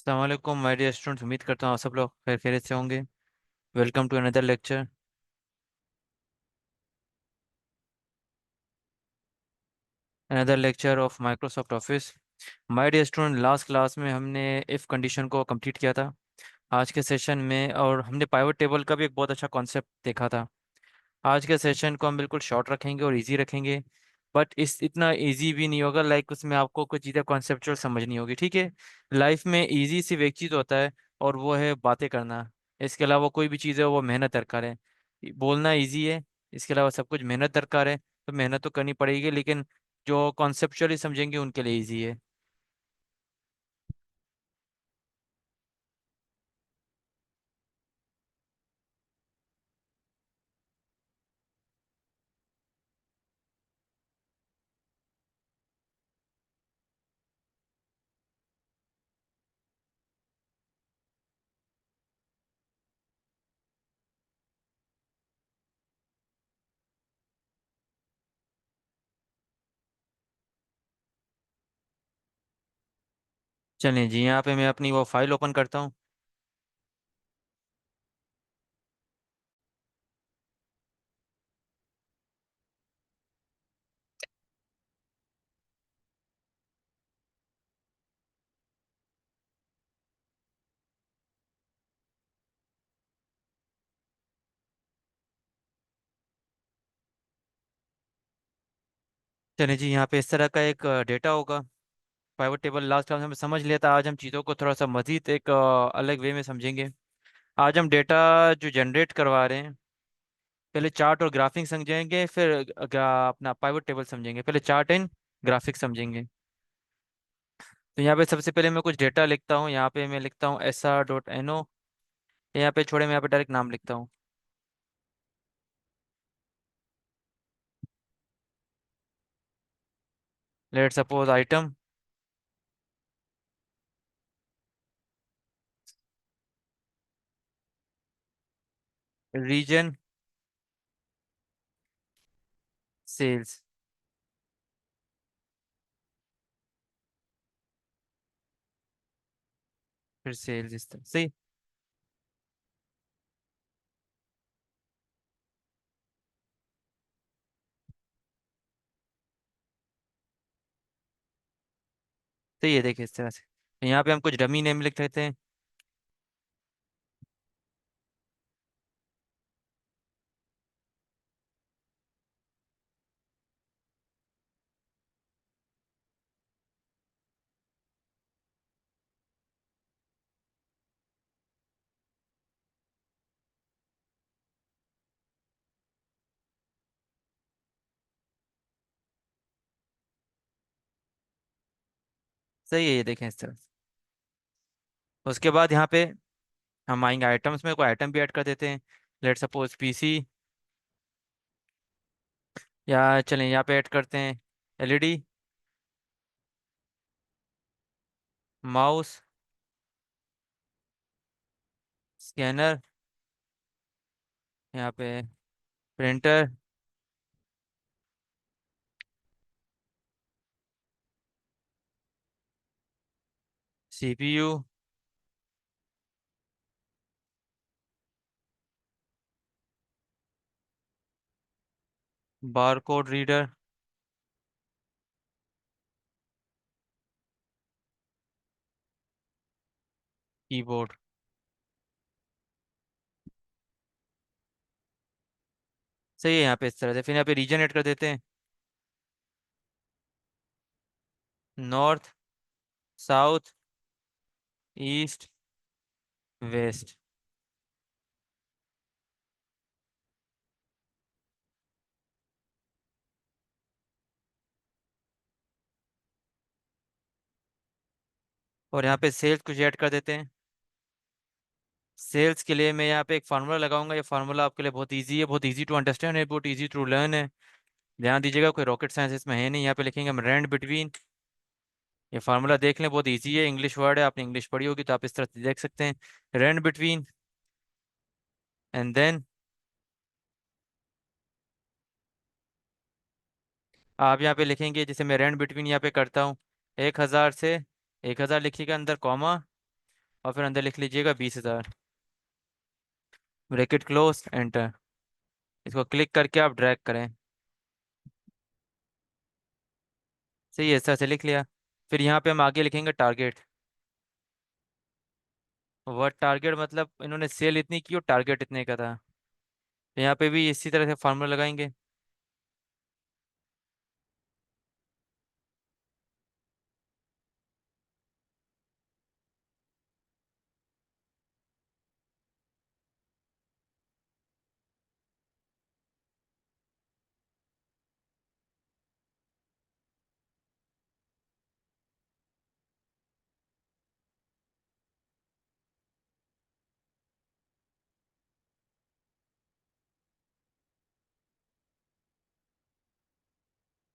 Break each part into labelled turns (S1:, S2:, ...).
S1: अस्सलाम my dear students. उम्मीद करता हूँ आप सब लोग खैर खैरियत से होंगे। Welcome to another lecture. Another lecture of Microsoft Office. My dear student, last class में हमने इफ कंडीशन को कंप्लीट किया था। आज के सेशन में और हमने पाइवट टेबल का भी एक बहुत अच्छा कॉन्सेप्ट देखा था। आज के सेशन को हम बिल्कुल शॉर्ट रखेंगे और इजी रखेंगे। बट इस इतना इजी भी नहीं होगा, लाइक उसमें आपको कुछ चीज़ें कॉन्सेप्चुअल समझनी होगी, ठीक है। लाइफ में इजी सिर्फ एक चीज़ होता है, और वो है बातें करना। इसके अलावा कोई भी चीज़ है वो मेहनत दरकार है। बोलना इजी है, इसके अलावा सब कुछ मेहनत दरकार है। तो मेहनत तो करनी पड़ेगी, लेकिन जो कॉन्सेप्चुअली समझेंगे उनके लिए इजी है। चलिए जी, यहाँ पे मैं अपनी वो फाइल ओपन करता हूँ। चलिए जी, यहाँ पे इस तरह का एक डेटा होगा। पाइवट टेबल लास्ट क्लास में हमने समझ लिया था। आज हम चीज़ों को थोड़ा सा मजीद एक अलग वे में समझेंगे। आज हम डेटा जो जनरेट करवा रहे हैं, पहले चार्ट और ग्राफिक समझेंगे, फिर अपना पाइवट टेबल समझेंगे। पहले चार्ट एंड ग्राफिक समझेंगे। तो यहाँ पे सबसे पहले मैं कुछ डेटा लिखता हूँ। यहाँ पे मैं लिखता हूँ SR.NO। यहाँ पे छोड़े, मैं यहाँ पे डायरेक्ट नाम लिखता हूँ। Let suppose item, region, sales. फिर सेल्स इस तरह सही। सही है, देखिए इस तरह से। तो यहाँ पे हम कुछ डमी नेम लिख लेते हैं। सही है, ये देखें इस तरह से। उसके बाद यहाँ पे हम आएंगे आइटम्स में, कोई आइटम भी ऐड कर देते हैं। Let suppose PC। या चलें यहाँ पे ऐड करते हैं LED, माउस, स्कैनर, यहाँ पे printer, CPU, bar code reader, keyboard. सही है, यहाँ पे इस तरह से। फिर यहाँ पे रीजन ऐड कर देते हैं। North, south, east, west. और यहाँ पे सेल्स कुछ ऐड कर देते हैं। सेल्स के लिए मैं यहाँ पे एक फार्मूला लगाऊंगा। ये फार्मूला आपके लिए बहुत इजी है, बहुत इजी टू अंडरस्टैंड है, बहुत इजी टू लर्न है। ध्यान दीजिएगा, कोई रॉकेट साइंस इसमें है नहीं। यहाँ पे लिखेंगे हम रेंट बिटवीन। ये फार्मूला देख लें, बहुत इजी है, इंग्लिश वर्ड है, आपने इंग्लिश पढ़ी होगी तो आप इस तरह से देख सकते हैं। रेंट बिटवीन, एंड देन आप यहाँ पे लिखेंगे, जैसे मैं रेंट बिटवीन यहाँ पे करता हूँ, 1,000 से 1,000 लिखिएगा, अंदर कॉमा, और फिर अंदर लिख लीजिएगा 20,000, ब्रैकेट क्लोज, एंटर। इसको क्लिक करके आप ड्रैग करें। सही है, ऐसा से लिख लिया। फिर यहाँ पे हम आगे लिखेंगे टारगेट। वर्ड टारगेट मतलब इन्होंने सेल इतनी की और टारगेट इतने का था। तो यहाँ पे भी इसी तरह से फार्मूला लगाएंगे।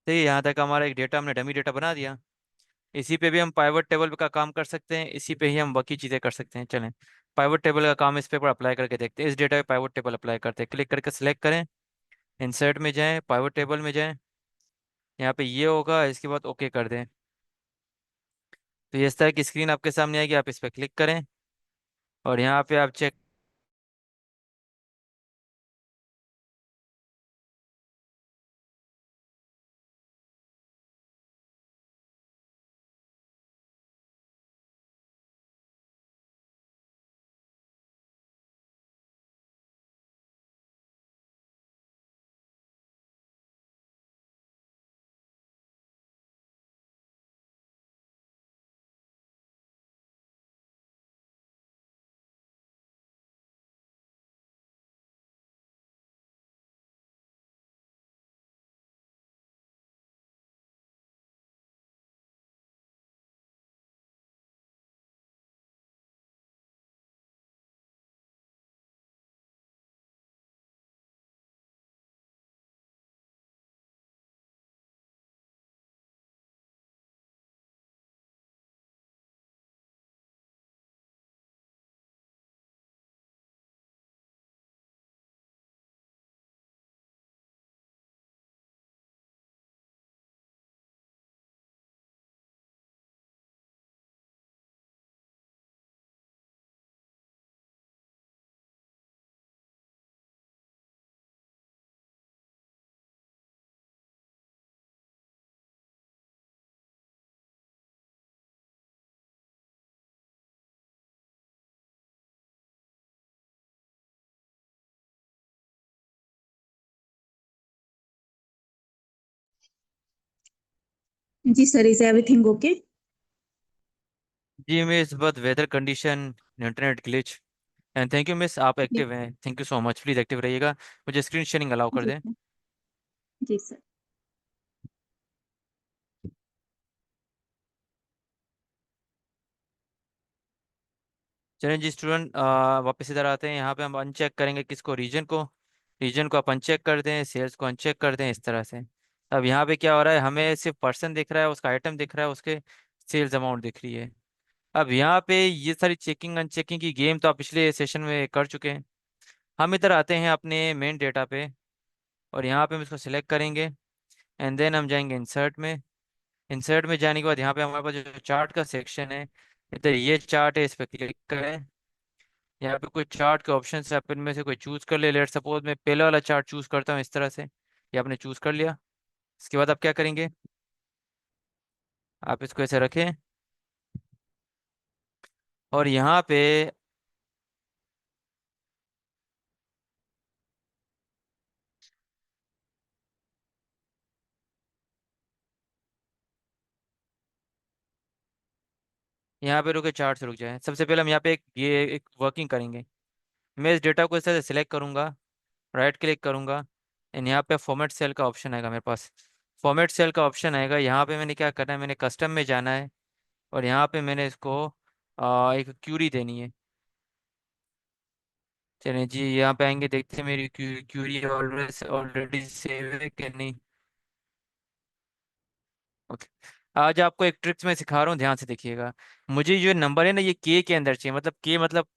S1: तो ये यहाँ तक हमारा एक डेटा, हमने डमी डेटा बना दिया। इसी पे भी हम पाइवट टेबल का काम कर सकते हैं, इसी पे ही हम बाकी चीज़ें कर सकते हैं। चलें, पाइवट टेबल का काम इस पे पर अप्लाई करके देखते हैं। इस डेटा पे पाइवट टेबल अप्लाई करते हैं, क्लिक करके सिलेक्ट करें, इंसर्ट में जाएं, पाइवट टेबल में जाएं। यहाँ पे ये होगा, इसके बाद ओके कर दें। तो ये इस तरह की स्क्रीन आपके सामने आएगी, आप इस पर क्लिक करें और यहाँ पे आप चेक।
S2: जी सर, इज एवरीथिंग ओके?
S1: जी मिस, बस weather condition, internet glitch. And thank you miss, आप
S2: जी।
S1: एक्टिव हैं, thank you so much. Please active रहिएगा। मुझे स्क्रीन शेयरिंग अलाउ कर
S2: जी
S1: दें।
S2: सर। जी सर।
S1: चलें जी स्टूडेंट, वापस इधर आते हैं। यहाँ पे हम अनचेक करेंगे किसको, रीजन को। रीजन को आप अनचेक कर दें, सेल्स को अनचेक कर दें, इस तरह से। अब यहाँ पे क्या हो रहा है, हमें सिर्फ पर्सन दिख रहा है, उसका आइटम दिख रहा है, उसके सेल्स अमाउंट दिख रही है। अब यहाँ पे ये सारी चेकिंग अनचेकिंग की गेम तो आप पिछले सेशन में कर चुके हैं। हम इधर आते हैं अपने मेन डेटा पे, और यहाँ पे हम इसको सिलेक्ट करेंगे। एंड देन हम जाएंगे इंसर्ट में। इंसर्ट में जाने के बाद यहाँ पे हमारे पास जो चार्ट का सेक्शन है, इधर ये चार्ट है, इस पर क्लिक करें। यहाँ पे कोई चार्ट के ऑप्शन है, आप इनमें से कोई चूज कर ले। लेट सपोज मैं पहला वाला चार्ट चूज करता हूँ, इस तरह से। ये आपने चूज कर लिया। इसके बाद आप क्या करेंगे, आप इसको ऐसे रखें और यहाँ पे, यहाँ पे रुके, चार्ट से रुक जाए। सबसे पहले हम यहाँ पे ये एक वर्किंग करेंगे। मैं इस डेटा को इस तरह से सिलेक्ट करूंगा, राइट क्लिक करूंगा, एंड यहाँ पे फॉर्मेट सेल का ऑप्शन आएगा मेरे पास। फॉर्मेट सेल का ऑप्शन आएगा, यहाँ पे मैंने क्या करना है, मैंने कस्टम में जाना है और यहाँ पे मैंने इसको एक क्यूरी देनी है। चलिए जी, यहाँ पे आएंगे, देखते हैं मेरी क्यूरी ऑलरेडी सेव है कि नहीं। ओके। आज आपको एक ट्रिक्स मैं सिखा रहा हूँ, ध्यान से देखिएगा। मुझे ये नंबर है ना, ये के अंदर चाहिए। मतलब के मतलब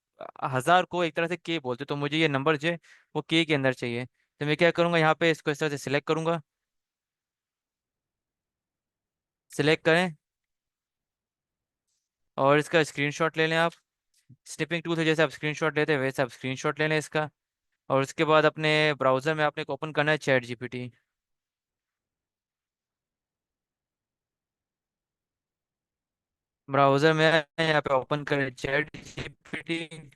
S1: 1000 को एक तरह से के बोलते, तो मुझे ये नंबर जो है वो के अंदर चाहिए। तो मैं क्या करूँगा, यहाँ पे इसको इस तरह से सिलेक्ट करूंगा। सिलेक्ट करें और इसका स्क्रीनशॉट ले लें आप। स्निपिंग टूल से जैसे आप स्क्रीनशॉट लेते हैं वैसे आप स्क्रीनशॉट ले लें इसका। और उसके बाद अपने ब्राउजर में आपने ओपन करना है चैट जीपीटी। ब्राउजर में यहाँ पे ओपन करें चैट जीपीटी।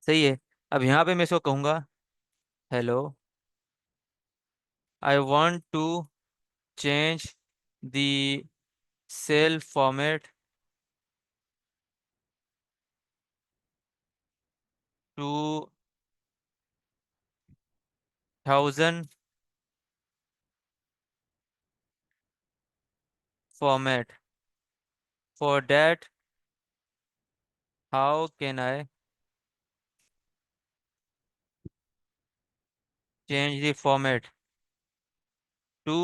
S1: सही है। अब यहाँ पे मैं इसको कहूँगा, hello, I want to change the cell format to 1000 format. For that how can I change the format to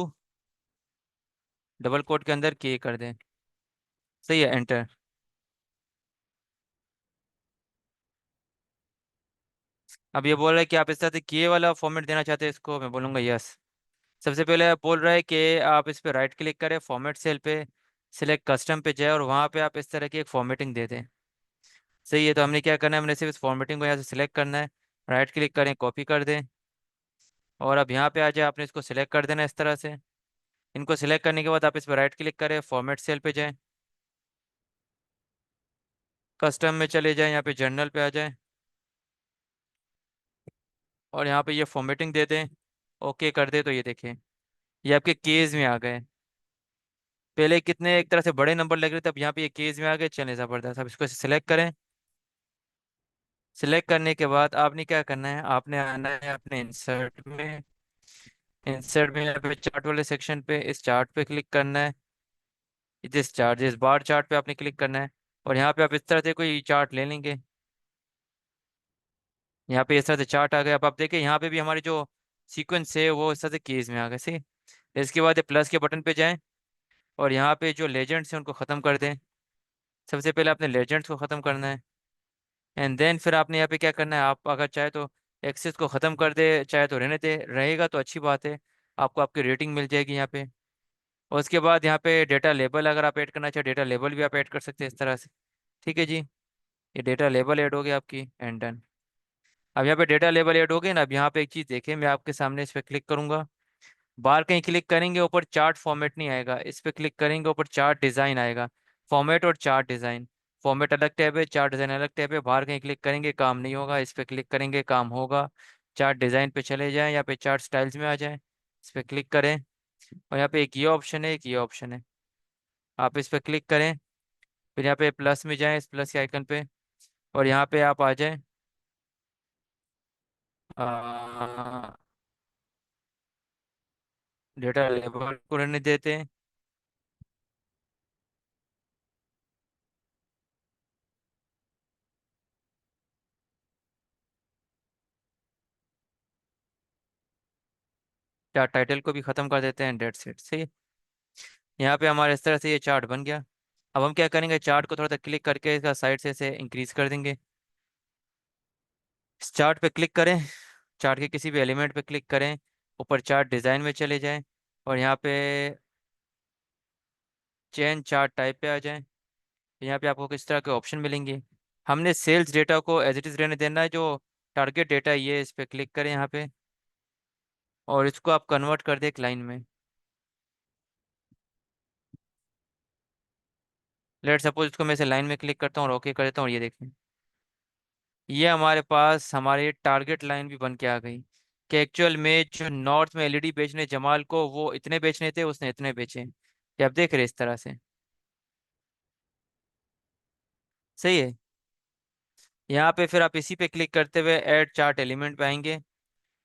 S1: double quote के अंदर के कर दें। सही है, एंटर। अब ये बोल रहा है कि आप इस तरह से के वाला फॉर्मेट देना चाहते हैं इसको, मैं बोलूँगा यस। सबसे पहले आप बोल रहा है कि आप इस पे राइट क्लिक करें फॉर्मेट सेल पे, सिलेक्ट कस्टम पे जाए और वहाँ पे आप इस तरह की एक फॉर्मेटिंग दे दें। सही है, तो हमने क्या करना है, हमने सिर्फ इस फॉर्मेटिंग को यहाँ से सिलेक्ट करना है, राइट क्लिक करें कॉपी कर दें, और अब यहाँ पे आ जाए आपने इसको सिलेक्ट कर देना इस तरह से। इनको सिलेक्ट करने के बाद आप इस पर राइट क्लिक करें फॉर्मेट सेल पे जाएं, कस्टम में चले जाएं, यहाँ पे जर्नल पे आ जाएं और यहाँ पे ये फॉर्मेटिंग दे दें, ओके कर दे, तो ये देखें ये आपके केस में आ गए। पहले कितने एक तरह से बड़े नंबर लग रहे थे, अब यहाँ पे ये केस में आ गए। चलें, ज़बरदस्त। अब इसको सिलेक्ट करें। सिलेक्ट करने के बाद आपने क्या करना है, आपने आना है अपने इंसर्ट में। इंसर्ट में यहाँ पे चार्ट वाले सेक्शन पे इस चार्ट पे क्लिक करना है। इस बार चार्ट पे आपने क्लिक करना है और यहाँ पे आप इस तरह से कोई चार्ट ले लेंगे। यहाँ पे इस तरह से चार्ट आ गया। अब आप देखिए यहाँ पे भी हमारे जो सीक्वेंस है वो इस तरह से केस में आ गए। सही। इसके बाद ये प्लस के बटन पे जाएं और यहाँ पे जो लेजेंड्स हैं उनको ख़त्म कर दें। सबसे पहले आपने लेजेंड्स को ख़त्म करना है, एंड देन फिर आपने यहाँ पे क्या करना है, आप अगर चाहे तो एक्सेस को ख़त्म कर दे, चाहे तो रहने दे, रहेगा तो अच्छी बात है, आपको आपकी रेटिंग मिल जाएगी यहाँ पे। और उसके बाद यहाँ पे डेटा लेबल अगर आप ऐड करना चाहे, डेटा लेबल भी आप ऐड कर सकते हैं इस तरह से। ठीक है जी, ये डेटा लेबल ऐड हो गया आपकी, एंड डन। अब यहाँ पे डेटा लेबल ऐड हो गए ना। अब यहाँ पे एक चीज़ देखें, मैं आपके सामने इस पर क्लिक करूंगा, बाहर कहीं क्लिक करेंगे ऊपर चार्ट फॉर्मेट नहीं आएगा, इस पे क्लिक करेंगे ऊपर चार्ट डिज़ाइन आएगा। फॉर्मेट और चार्ट डिज़ाइन, फॉर्मेट अलग टैब है, चार्ट डिज़ाइन अलग टैब है। बाहर कहीं क्लिक करेंगे काम नहीं होगा, इस पे क्लिक करेंगे काम होगा। चार्ट डिज़ाइन पे चले जाएं, यहाँ पे चार्ट स्टाइल्स में आ जाएं, इस पे क्लिक करें और यहाँ पे एक ये ऑप्शन है, एक ये ऑप्शन है, आप इस पे क्लिक करें। फिर यहाँ पे प्लस में जाएं, इस प्लस के आइकन पे, और यहाँ पे आप आ जाएं, डेटा लेबल को रहने देते हैं। चार्ट टाइटल को भी खत्म कर देते हैं, डेट सेट। सही। यहाँ पे हमारे इस तरह से ये चार्ट बन गया। अब हम क्या करेंगे, चार्ट को थोड़ा सा क्लिक करके इसका साइड से इसे इंक्रीज कर देंगे। इस चार्ट पे क्लिक करें, चार्ट के किसी भी एलिमेंट पे क्लिक करें, ऊपर चार्ट डिज़ाइन में चले जाएं और यहाँ पे चेंज चार्ट टाइप पे आ जाएं। यहाँ पे आपको किस तरह के ऑप्शन मिलेंगे। हमने सेल्स डेटा को एज इट इज़ रहने देना है, जो टारगेट डेटा ये, इस पे क्लिक करें यहाँ पे और इसको आप कन्वर्ट कर दें एक लाइन में। लेट सपोज इसको मैं इसे लाइन में क्लिक करता हूँ और ओके कर देता हूँ, और ये देखें ये हमारे पास हमारे टारगेट लाइन भी बन के आ गई कि एक्चुअल में जो नॉर्थ में एलईडी बेचने जमाल को, वो इतने बेचने थे, उसने इतने बेचे। ये आप देख रहे हैं इस तरह से। सही है। यहाँ पे फिर आप इसी पे क्लिक करते हुए ऐड चार्ट एलिमेंट पे आएंगे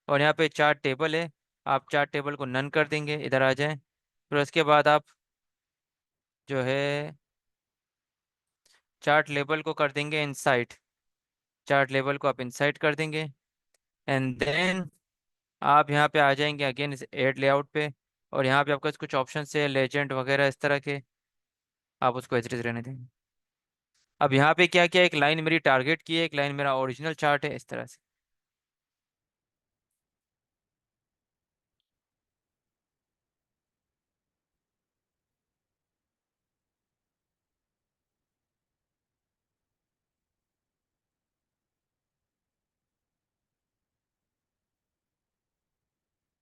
S1: और यहाँ पे चार्ट टेबल है, आप चार्ट टेबल को नन कर देंगे, इधर आ जाएं। फिर उसके बाद आप जो है चार्ट लेबल को कर देंगे इनसाइट, चार्ट लेबल को आप इनसाइट कर देंगे, एंड देन आप यहाँ पे आ जाएंगे अगेन इस एड लेआउट पे। और यहाँ पे आपके पास कुछ ऑप्शन है लेजेंड वगैरह इस तरह के, आप उसको एज इट इज रहने देंगे। अब यहाँ पे क्या क्या, एक लाइन मेरी टारगेट की है, एक लाइन मेरा ओरिजिनल चार्ट है, इस तरह से।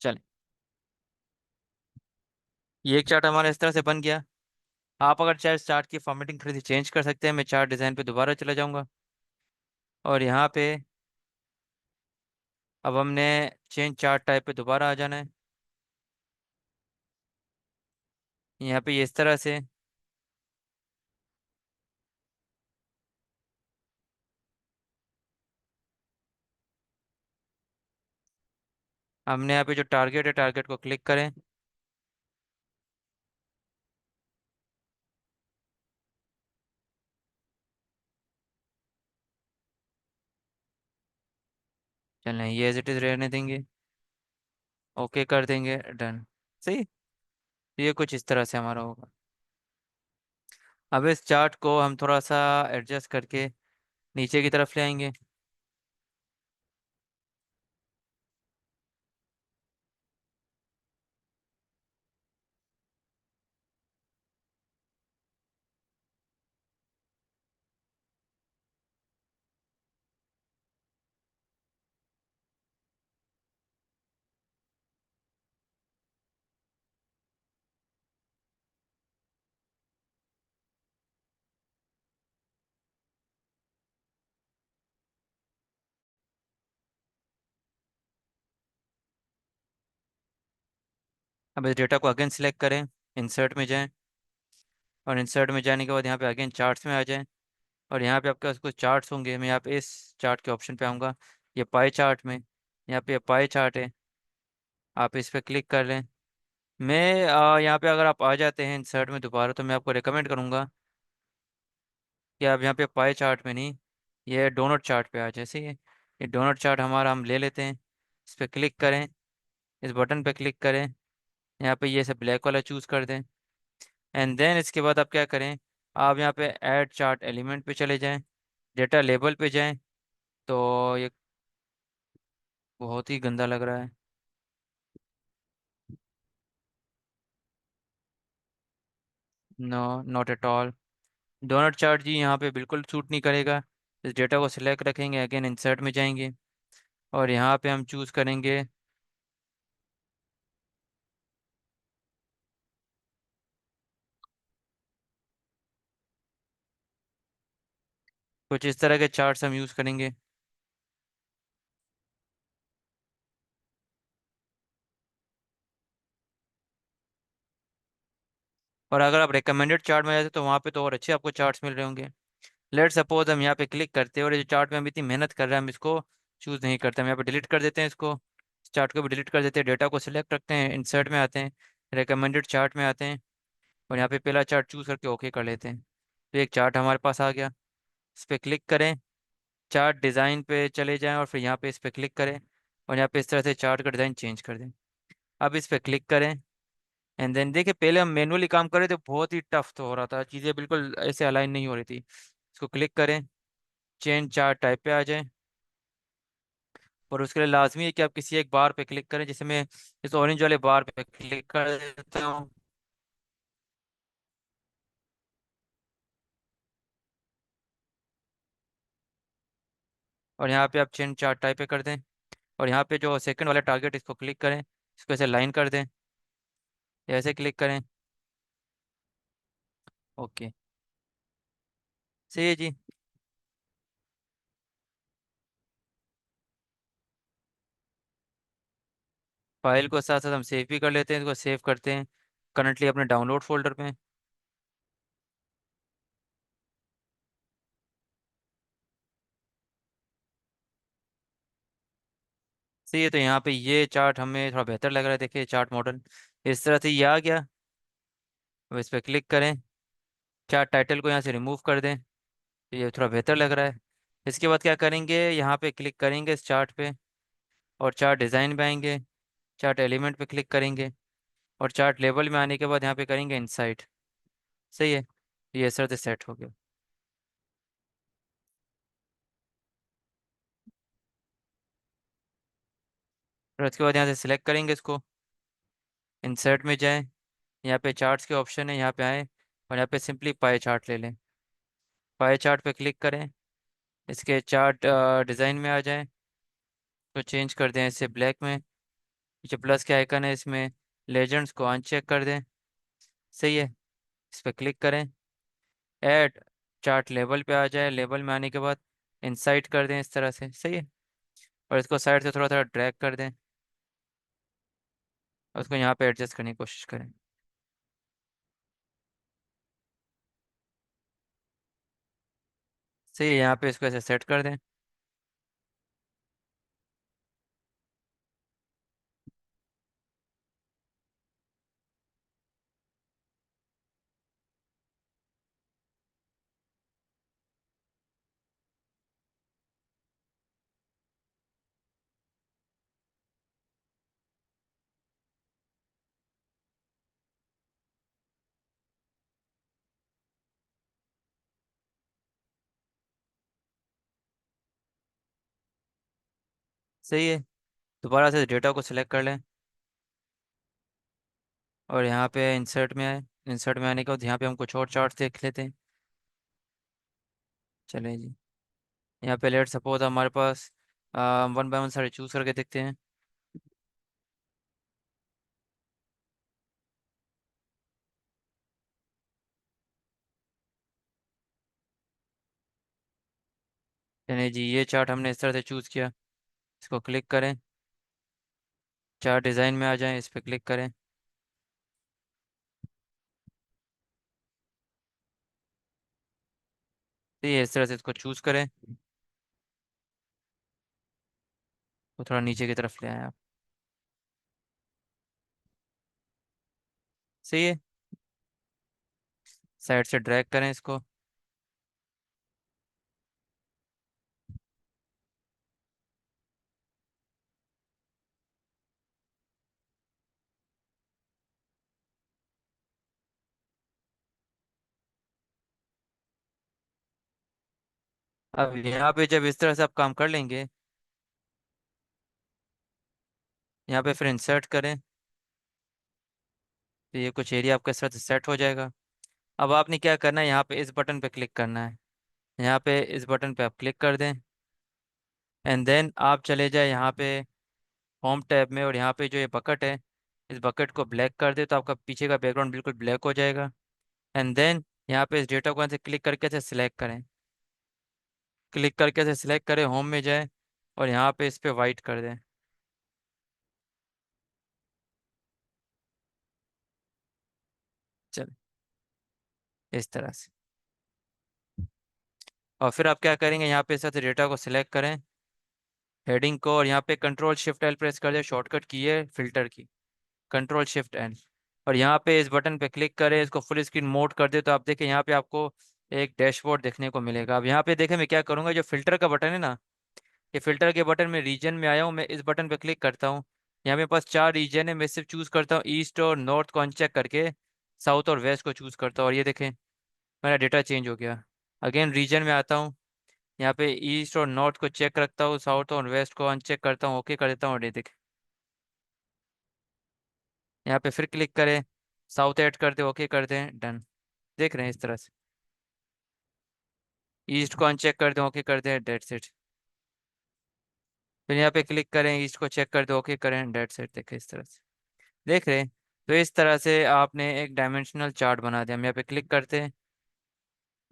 S1: चल, ये एक चार्ट हमारा इस तरह से बन गया। आप अगर चाहे इस चार्ट की फॉर्मेटिंग थोड़ी सी चेंज कर सकते हैं। मैं चार्ट डिजाइन पे दोबारा चला जाऊंगा, और यहाँ पे अब हमने चेंज चार्ट टाइप पे दोबारा आ जाना है। यहाँ पे ये इस तरह से हमने यहाँ पे जो टारगेट है, टारगेट को क्लिक करें। चलें, ये एज इट इज रहने देंगे, ओके कर देंगे, डन। सही। ये कुछ इस तरह से हमारा होगा। अब इस चार्ट को हम थोड़ा सा एडजस्ट करके नीचे की तरफ ले आएंगे। अब इस डेटा को अगेन सिलेक्ट करें, इंसर्ट में जाएं, और इंसर्ट में जाने के बाद यहाँ पे अगेन चार्ट्स में आ जाएं। और यहाँ पे आपके पास कुछ चार्ट्स होंगे, मैं यहाँ पे इस चार्ट के ऑप्शन पे आऊँगा, ये पाई चार्ट में। यहाँ पे पाई चार्ट है, आप इस पे क्लिक कर लें। मैं यहाँ पे अगर आप आ जाते हैं इंसर्ट में दोबारा, तो मैं आपको रिकमेंड करूँगा कि आप यहाँ पे पाई चार्ट में नहीं, ये डोनट चार्ट पे आ जाए। सही है, ये डोनट चार्ट हमारा हम ले लेते हैं। इस पे क्लिक करें, इस बटन पे क्लिक करें, यहाँ पे ये सब ब्लैक वाला चूज़ कर दें। एंड देन इसके बाद आप क्या करें, आप यहाँ पे ऐड चार्ट एलिमेंट पे चले जाएं, डेटा लेबल पे जाएं। तो ये बहुत ही गंदा लग रहा है। No, not at all. Donut chart जी यहाँ पे बिल्कुल सूट नहीं करेगा। इस डेटा को सिलेक्ट रखेंगे, अगेन इंसर्ट में जाएंगे, और यहाँ पे हम चूज़ करेंगे कुछ इस तरह के चार्ट्स हम यूज़ करेंगे। और अगर आप रिकमेंडेड चार्ट में जाते तो वहाँ पे तो और अच्छे आपको चार्ट्स मिल रहे होंगे। लेट सपोज हम यहाँ पे क्लिक करते हैं, और ये जो चार्ट में हम इतनी मेहनत कर रहे हैं, हम इसको चूज़ नहीं करते, हम यहाँ पे डिलीट कर देते हैं इसको। इस चार्ट को भी डिलीट कर देते हैं, डेटा को सिलेक्ट रखते हैं, इंसर्ट में आते हैं, रिकमेंडेड चार्ट में आते हैं, और यहाँ पे पहला चार्ट चूज़ करके ओके कर लेते हैं। तो एक चार्ट हमारे पास आ गया। इस पर क्लिक करें, चार्ट डिज़ाइन पे चले जाएं, और फिर यहाँ पे इस पर क्लिक करें, और यहाँ पे इस तरह से चार्ट का डिज़ाइन चेंज कर दें। अब इस पर क्लिक करें, एंड देन देखिए, पहले हम मैनुअली काम कर रहे थे, बहुत ही टफ तो हो रहा था, चीज़ें बिल्कुल ऐसे अलाइन नहीं हो रही थी। इसको क्लिक करें, चेंज चार्ट टाइप पे आ जाए, और उसके लिए लाजमी है कि आप किसी एक बार पे क्लिक करें। जैसे मैं इस ऑरेंज वाले बार पे क्लिक कर देता हूँ, और यहाँ पे आप चेंज चार्ट टाइप पे कर दें, और यहाँ पे जो सेकंड वाला टारगेट, इसको क्लिक करें, इसको ऐसे लाइन कर दें, या ऐसे क्लिक करें। ओके, सही है जी। फाइल को साथ साथ हम सेव भी कर लेते हैं, इसको सेव करते हैं करंटली अपने डाउनलोड फोल्डर में। सही है, तो यहाँ पे ये चार्ट हमें थोड़ा बेहतर लग रहा है। देखिए चार्ट मॉडल इस तरह से ये आ गया। अब इस पर क्लिक करें, चार्ट टाइटल को यहाँ से रिमूव कर दें, तो ये थोड़ा बेहतर लग रहा है। इसके बाद क्या करेंगे, यहाँ पे क्लिक करेंगे इस चार्ट पे, और चार्ट डिज़ाइन में आएंगे, चार्ट एलिमेंट पे क्लिक करेंगे, और चार्ट लेबल में आने के बाद यहाँ पे करेंगे इंसाइट। सही है, ये सर से सेट हो गया। फिर उसके बाद यहाँ से सिलेक्ट करेंगे इसको, इंसर्ट में जाएं, यहाँ पे चार्ट्स के ऑप्शन है, यहाँ पे आए और यहाँ पे सिंपली पाई चार्ट ले लें। पाई चार्ट पे क्लिक करें, इसके चार्ट डिज़ाइन में आ जाएं, तो चेंज कर दें इसे ब्लैक में। जो प्लस के आइकन है इसमें लेजेंड्स को अनचेक कर दें। सही है, इस पर क्लिक करें, ऐड चार्ट लेबल पे आ जाए, लेबल में आने के बाद इंसाइट कर दें इस तरह से। सही है, और इसको साइड से थोड़ा थोड़ा ड्रैग कर दें, और उसको यहाँ पे एडजस्ट करने की कोशिश करें। सही है, यहाँ पे इसको ऐसे सेट कर दें। सही है, दोबारा से डेटा को सिलेक्ट कर लें और यहाँ पे इंसर्ट में आए। इंसर्ट में आने के बाद यहाँ पे हम कुछ और चार्ट देख लेते हैं। चलें जी, यहाँ पे लेट सपोज हमारे पास वन बाय वन सारे चूज करके देखते हैं। चलिए जी, ये चार्ट हमने इस तरह से चूज किया। इसको क्लिक करें, चार्ट डिज़ाइन में आ जाएं, इस पर क्लिक करें। तो ये इस तरह से इसको चूज करें, तो थोड़ा नीचे की तरफ ले आए आप। सही है, साइड से ड्रैग करें इसको। अब यहाँ पे जब इस तरह से आप काम कर लेंगे, यहाँ पे फिर इंसर्ट करें, तो ये कुछ एरिया आपके साथ सेट हो जाएगा। अब आपने क्या करना है, यहाँ पे इस बटन पे क्लिक करना है। यहाँ पे इस बटन पे आप क्लिक कर दें, एंड देन आप चले जाए यहाँ पे होम टैब में, और यहाँ पे जो ये बकेट है, इस बकेट को ब्लैक कर दे, तो आपका पीछे का बैकग्राउंड बिल्कुल ब्लैक हो जाएगा। एंड देन यहाँ पे इस डेटा को ऐसे क्लिक करके से सिलेक्ट करें, क्लिक करके से सिलेक्ट करें, होम में जाए और यहाँ पे इस पे वाइट कर दें। चल, इस तरह से। और फिर आप क्या करेंगे, यहाँ पे साथ डेटा को सिलेक्ट करें, हेडिंग को, और यहाँ पे कंट्रोल शिफ्ट एल प्रेस कर दे, शॉर्टकट की है फिल्टर की, कंट्रोल शिफ्ट एल। और यहाँ पे इस बटन पे क्लिक करें, इसको फुल स्क्रीन मोड कर दे, तो आप देखें यहाँ पे आपको एक डैशबोर्ड देखने को मिलेगा। अब यहाँ पे देखें मैं क्या करूँगा, जो फिल्टर का बटन है ना, ये फिल्टर के बटन में रीजन में आया हूँ, मैं इस बटन पे क्लिक करता हूँ। यहाँ मेरे पास चार रीजन है, मैं सिर्फ चूज करता हूँ ईस्ट और नॉर्थ को अनचेक करके, साउथ और वेस्ट को चूज करता हूँ, और ये देखें मेरा डेटा चेंज हो गया। अगेन रीजन में आता हूँ, यहाँ पे ईस्ट और नॉर्थ को चेक रखता हूँ, साउथ और वेस्ट को अनचेक करता हूँ, ओके कर देता हूँ, और ये देखें यहाँ पे फिर क्लिक करें, साउथ ऐड कर दे, ओके कर दें, डन। देख रहे हैं इस तरह से, ईस्ट को अनचेक कर दें, ओके कर दें, डेट्स इट। फिर यहाँ पे क्लिक करें, ईस्ट को चेक कर दे, ओके करें, डेट्स इट। देखें इस तरह से, देख रहे हैं। तो इस तरह से आपने एक डायमेंशनल चार्ट बना दिया। हम यहाँ पे क्लिक करते हैं,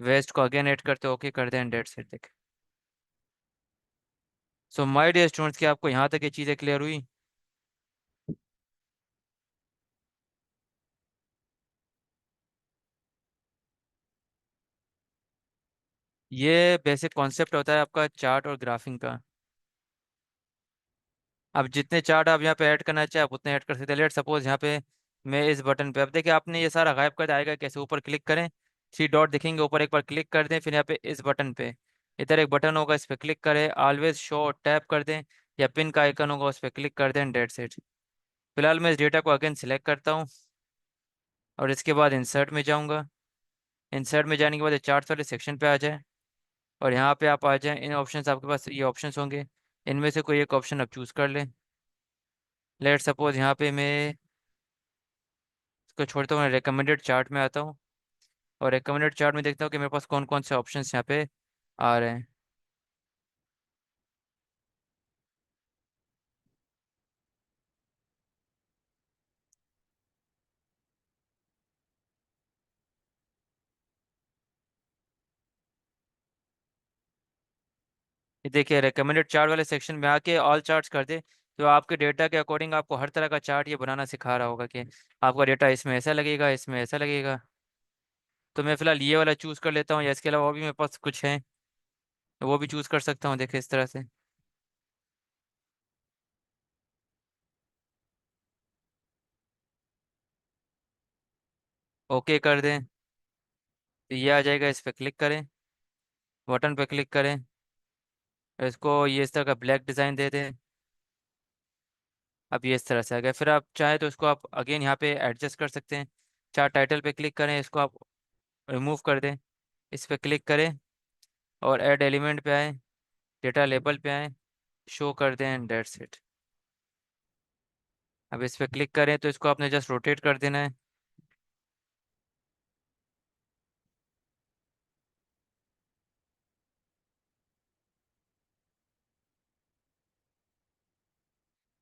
S1: वेस्ट को अगेन ऐड करते, ओके कर दें, डेट्स इट। देखें। सो माय डियर स्टूडेंट्स, क्या आपको यहाँ तक ये चीज़ें क्लियर हुई? ये बेसिक कॉन्सेप्ट होता है आपका चार्ट और ग्राफिंग का। अब जितने चार्ट आप यहाँ पे ऐड करना चाहे आप उतने ऐड कर सकते हैं। लेट सपोज यहाँ पे मैं इस बटन पे, अब देखिए आपने ये सारा गायब कर दिया, आएगा कैसे? ऊपर क्लिक करें, थ्री डॉट दिखेंगे ऊपर, एक बार क्लिक कर दें, फिर यहाँ पे इस बटन पे, इधर एक बटन होगा, इस पे क्लिक करें, ऑलवेज शो टैप कर दें, या पिन का आइकन होगा उस पर क्लिक कर दें, डेट सेट। फिलहाल मैं इस डेटा को अगेन सिलेक्ट करता हूँ और इसके बाद इंसर्ट में जाऊँगा। इंसर्ट में जाने के बाद ये चार्ट्स वाले सेक्शन पे आ जाए और यहाँ पे आप आ जाएं। इन ऑप्शंस, आपके पास ये ऑप्शंस होंगे, इनमें से कोई एक ऑप्शन आप चूज़ कर लें। लेट सपोज यहाँ पे मैं इसको छोड़ता हूँ, रिकमेंडेड चार्ट में आता हूँ और रिकमेंडेड चार्ट में देखता हूँ कि मेरे पास कौन कौन से ऑप्शंस यहाँ पे आ रहे हैं। ये देखिए, रिकमेंडेड चार्ट वाले सेक्शन में आके ऑल चार्ट्स कर दे, तो आपके डेटा के अकॉर्डिंग आपको हर तरह का चार्ट ये बनाना सिखा रहा होगा कि आपका डेटा इसमें ऐसा लगेगा, इसमें ऐसा लगेगा। तो मैं फिलहाल ये वाला चूज़ कर लेता हूँ, या इसके अलावा और भी मेरे पास कुछ है तो वो भी चूज़ कर सकता हूँ, देखिए इस तरह से। ओके कर दें तो ये आ जाएगा, इस पर क्लिक करें, बटन पे क्लिक करें, इसको ये इस तरह का ब्लैक डिज़ाइन दे दें। अब ये इस तरह से आ गया। फिर आप चाहे तो इसको आप अगेन यहाँ पे एडजस्ट कर सकते हैं। चार्ट टाइटल पे क्लिक करें, इसको आप रिमूव कर दें, इस पे क्लिक करें और ऐड एलिमेंट पे आए, डेटा लेबल पे आए, शो कर दें एंड दैट्स इट। अब इस पे क्लिक करें तो इसको आपने जस्ट रोटेट कर देना है।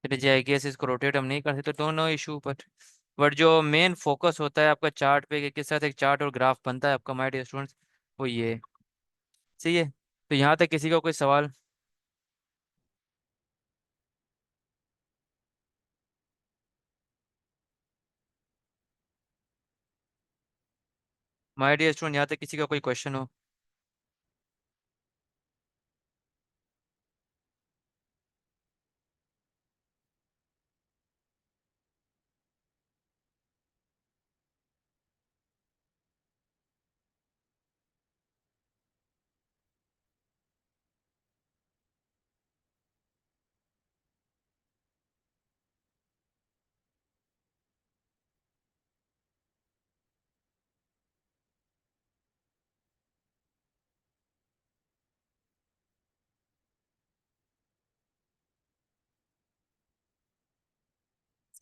S1: फिर जी आई गेस इसको रोटेट हम नहीं कर सकते, तो नो इशू, बट जो मेन फोकस होता है आपका चार्ट पे कि किस तरह से एक चार्ट और ग्राफ बनता है आपका, माय डियर स्टूडेंट्स, वो ये है। सही है। तो यहाँ तक किसी का कोई सवाल? माय डियर स्टूडेंट, यहाँ तक किसी का कोई क्वेश्चन हो?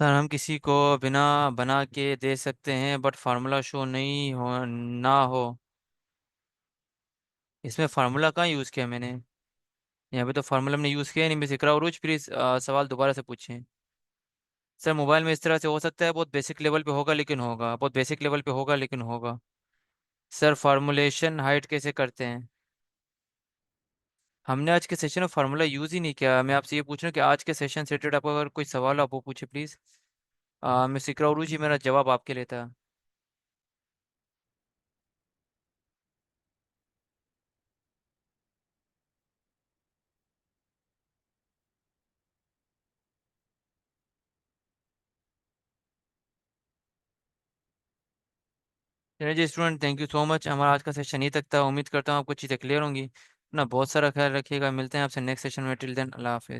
S1: सर हम किसी को बिना बना के दे सकते हैं, बट फार्मूला शो नहीं हो ना हो। इसमें फार्मूला कहाँ यूज़ किया मैंने? यहाँ पे तो फार्मूला हमने यूज़ किया ही नहीं। मिस इकरा उरूज, प्लीज सवाल दोबारा से पूछें। सर मोबाइल में इस तरह से हो सकता है, बहुत बेसिक लेवल पे होगा लेकिन होगा, बहुत बेसिक लेवल पे होगा लेकिन होगा। सर फार्मूलेशन हाइट कैसे करते हैं? हमने आज के सेशन में फार्मूला यूज़ ही नहीं किया। मैं आपसे ये पूछ रहा हूँ कि आज के सेशन से रिलेटेड आपको अगर कोई सवाल हो आप वो पूछे प्लीज़। मिस इकरा उरूज जी, मेरा जवाब आपके लिए था। चलिए जी student, thank you so much. हमारा आज का सेशन यहीं तक था। उम्मीद करता हूँ आपको चीज़ें क्लियर होंगी। अपना बहुत सारा ख्याल रखिएगा। मिलते हैं आपसे नेक्स्ट सेशन में। टिल देन, अल्लाह हाफिज़।